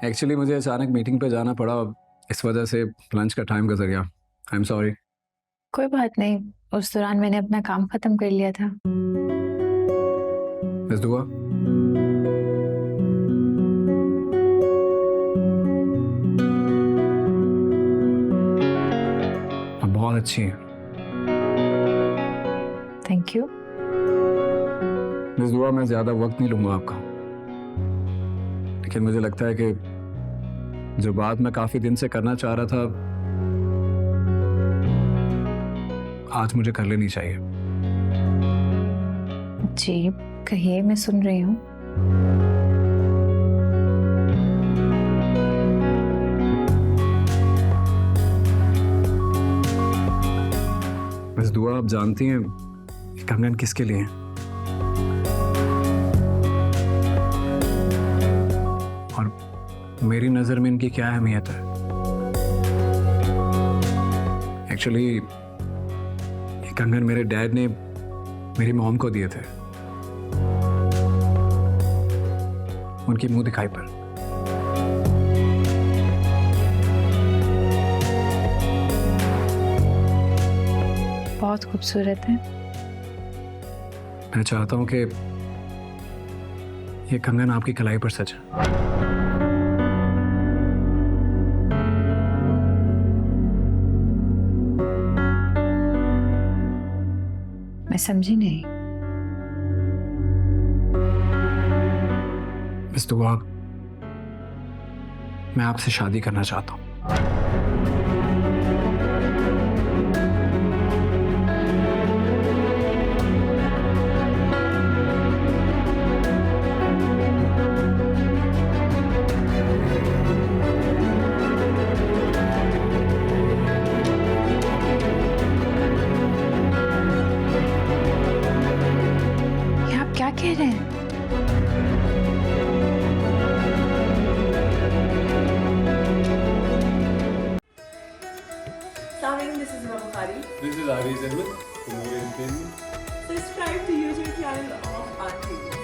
Actually मुझे अचानक meeting पे जाना पड़ा, इस वजह से लंच का टाइम गुजर गया। I am sorry. कोई बात नहीं, उस दौरान मैंने अपना काम खत्म कर लिया था। मिस दुआ, आप बहुत अच्छी हैं। Thank you. मिस दुआ, मैं ज़्यादा वक्त नहीं लूँगा आपका, लेकिन मुझे लगता है कि जो बात मैं काफ़ी दिन से करना चाह रहा था, आज मुझे कर लेनी चाहिए। जी कहिए, मैं सुन रही हूँ। मिस दुआ, आप जानती हैं ये कंगन किसके लिए है? और मेरी नज़र में इनकी क्या अहमियत है? एक्चुअली ये कंगन मेरे डैड ने मेरी मॉम को दिए थे, उनकी मुंह दिखाई पर। बहुत खूबसूरत है। मैं चाहता हूं कि ये कंगन आपकी कलाई पर सचे। मैं समझी नहीं। मिस दुआ, मैं आपसे शादी करना चाहता हूं। ये आप क्या कह रहे हैं? Assalamualaikum, this is Imam Bukhari. This is Aris Ahmed for more entertainment. Subscribe to YouTube channel of Auntie.